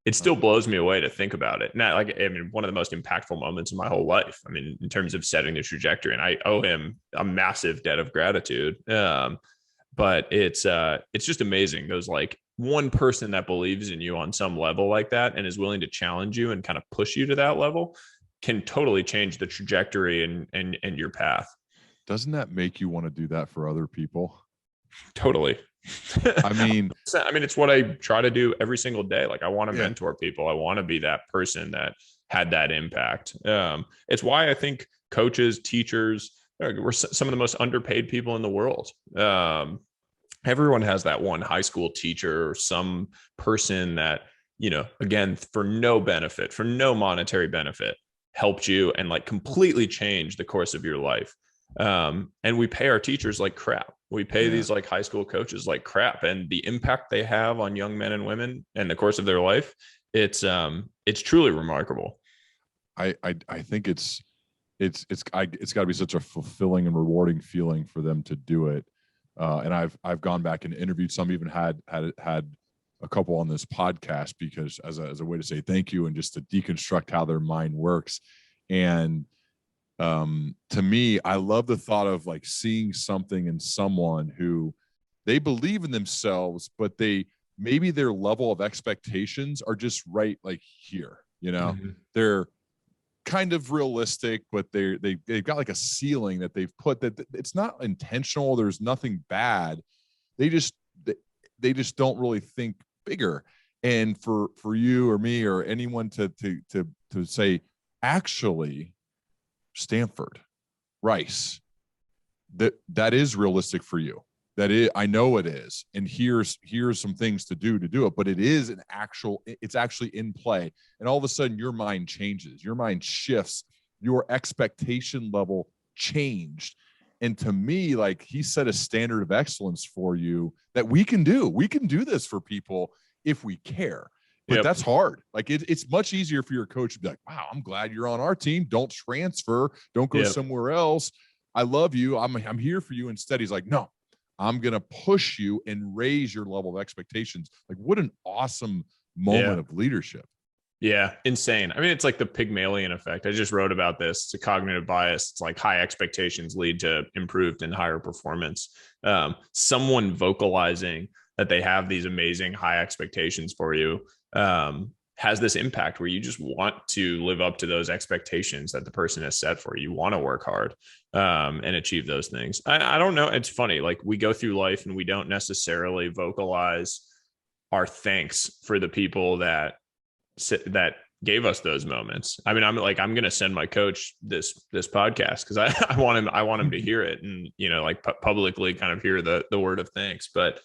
It still blows me away to think about it. Now, like, I mean, one of the most impactful moments in my whole life. I mean, in terms of setting the trajectory, and I owe him a massive debt of gratitude. But it's just amazing. Those, like, one person that believes in you on some level like that and is willing to challenge you and kind of push you to that level can totally change the trajectory and your path. Doesn't that make you want to do that for other people? Totally. I mean, it's what I try to do every single day. Like, I want to mentor people. I want to be that person that had that impact. It's why I think coaches, teachers, we're some of the most underpaid people in the world. Everyone has that one high school teacher or some person that, again, for no benefit, for no monetary benefit, helped you and, like, completely changed the course of your life. And we pay our teachers like crap. We pay these, like, high school coaches like crap, and the impact they have on young men and women and the course of their life, it's truly remarkable. I think it's got to be such a fulfilling and rewarding feeling for them to do it. And I've gone back and interviewed some, even had a couple on this podcast, because as a way to say thank you and just to deconstruct how their mind works. And to me, I love the thought of, like, seeing something in someone who they believe in themselves, but maybe their level of expectations are just right, like, here, they're kind of realistic, but they've got, like, a ceiling that they've put that it's not intentional. There's nothing bad. They just don't really think bigger. And for you or me or anyone to say, actually, Stanford, Rice, that is realistic for you. That is, I know it is. And here's some things to do it, but it's actually in play. And all of a sudden your mind changes, your mind shifts, your expectation level changed. And to me, like, he set a standard of excellence for you that we can do this for people if we care. but that's hard. Like it's much easier for your coach to be like, wow, I'm glad you're on our team. Don't transfer. Don't go somewhere else. I love you. I'm here for you. Instead, he's like, no, I'm going to push you and raise your level of expectations. Like, what an awesome moment of leadership. Yeah, insane. I mean, it's like the Pygmalion effect. I just wrote about this. It's a cognitive bias. It's like high expectations lead to improved and higher performance. Someone vocalizing that they have these amazing high expectations for you has this impact where you just want to live up to those expectations that the person has set for you. You want to work hard and achieve those things. I don't know. It's funny. Like we go through life and we don't necessarily vocalize our thanks for the people that gave us those moments. I mean, I'm going to send my coach this podcast because I want him to hear it and, like publicly kind of hear the word of thanks. But,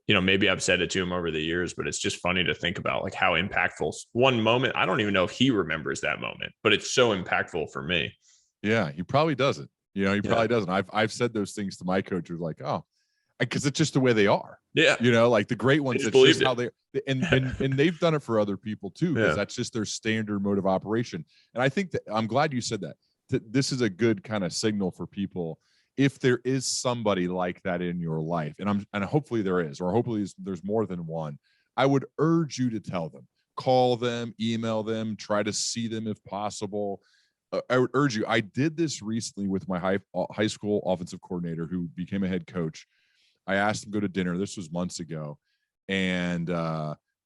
maybe I've said it to him over the years, but it's just funny to think about like how impactful one moment. I don't even know if he remembers that moment, but it's so impactful for me. Yeah, he probably doesn't. He probably doesn't. I've said those things to my coach who's like, oh, because it's just the way they are. Yeah. Like the great ones, it's just how and they've done it for other people too, because that's just their standard mode of operation. And I think that I'm glad you said that. This is a good kind of signal for people. If there is somebody like that in your life, and hopefully there is, or hopefully there's more than one, I would urge you to tell them, call them, email them, try to see them if possible. I would urge you. I did this recently with my high school offensive coordinator who became a head coach. I asked him to go to dinner. This was months ago. And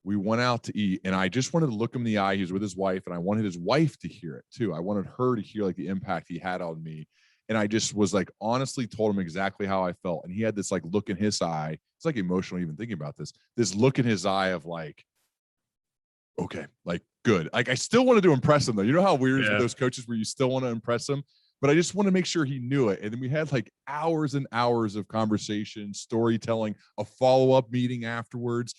we went out to eat. And I just wanted to look him in the eye. He was with his wife. And I wanted his wife to hear it too. I wanted her to hear like the impact he had on me. And I just was like, honestly told him exactly how I felt. And he had this like look in his eye. It's like emotional even thinking about this look in his eye of like, okay, like good. Like I still wanted to impress him though. You know how weird it is with those coaches where you still want to impress them? But I just want to make sure he knew it. And then we had like hours and hours of conversation, storytelling, a follow-up meeting afterwards.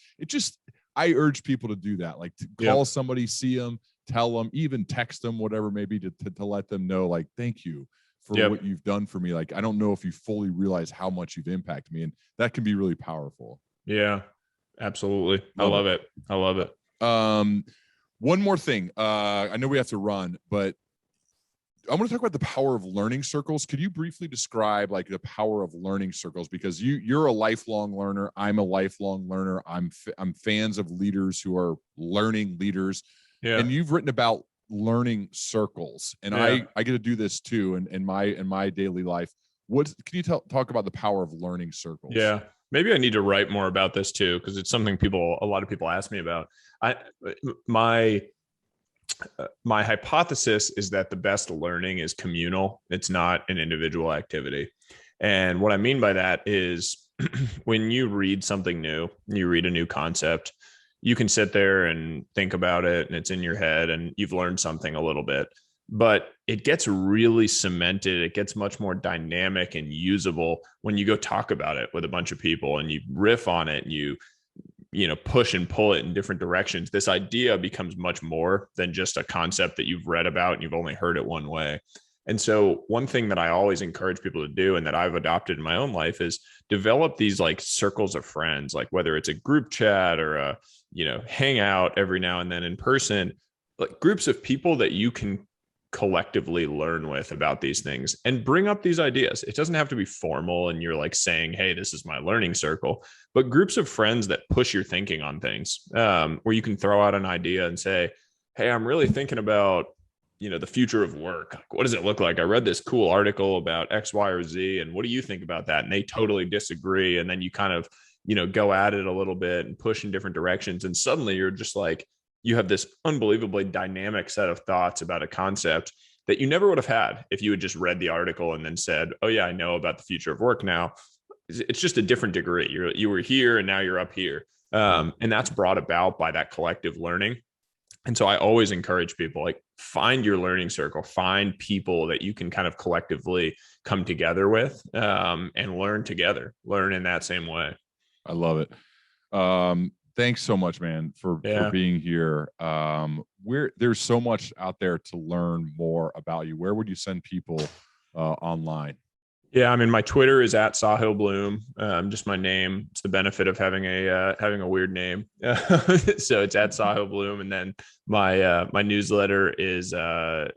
I urge people to do that. Like to call somebody, see them, tell them, even text them, whatever, maybe to let them know, like, thank you for what you've done for me. Like, I don't know if you fully realize how much you've impacted me. And that can be really powerful. Yeah, absolutely. I love it. I love it. One more thing. I know we have to run, but I want to talk about the power of learning circles. Could you briefly describe like the power of learning circles? Because you're a lifelong learner. I'm a lifelong learner. I'm fans of leaders who are learning leaders. Yeah. And you've written about learning circles. And I get to do this too in my daily life. Can you talk about the power of learning circles? Yeah. Maybe I need to write more about this too, because it's something a lot of people ask me about. My hypothesis is that the best learning is communal. It's not an individual activity. And what I mean by that is when you read something new, you read a new concept, you can sit there and think about it and it's in your head and you've learned something a little bit, but it gets really cemented. It gets much more dynamic and usable when you go talk about it with a bunch of people and you riff on it and you push and pull it in different directions. This idea becomes much more than just a concept that you've read about and you've only heard it one way. And so one thing that I always encourage people to do and that I've adopted in my own life is develop these like circles of friends, like whether it's a group chat or a, hangout every now and then in person, like groups of people that you can collectively learn with about these things and bring up these ideas. It doesn't have to be formal and you're like saying, hey, this is my learning circle, but groups of friends that push your thinking on things, where you can throw out an idea and say, hey, I'm really thinking about, the future of work. Like, what does it look like? I read this cool article about X, Y, or Z. And what do you think about that? And they totally disagree. And then you kind of, go at it a little bit and push in different directions. And suddenly you're just like, you have this unbelievably dynamic set of thoughts about a concept that you never would have had if you had just read the article and then said, oh yeah, I know about the future of work now. It's just a different degree. You were here and now you're up here. And that's brought about by that collective learning. And so I always encourage people, like, find your learning circle, find people that you can kind of collectively come together with and learn together, learn in that same way. I love it. Thanks so much, man, for being here. There's so much out there to learn more about you. Where would you send people online? Yeah, I mean, my Twitter is at Sahil Bloom. Just my name. It's the benefit of having a weird name. So it's at Sahil Bloom, and then my newsletter is I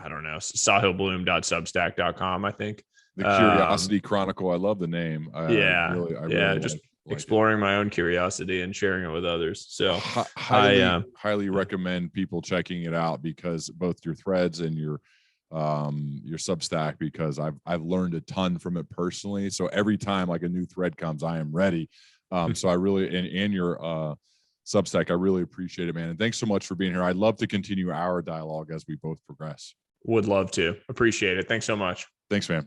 don't know, sahilbloom.substack.com, I think. The Curiosity Chronicle. I love the name. I really just like exploring my own curiosity and sharing it with others. So highly recommend people checking it out, because both your threads and your Substack, because I've learned a ton from it personally. So every time like a new thread comes, I am ready. So I really, and your Substack, I really appreciate it, man. And thanks so much for being here. I'd love to continue our dialogue as we both progress. Would love to. Appreciate it. Thanks so much. Thanks, man.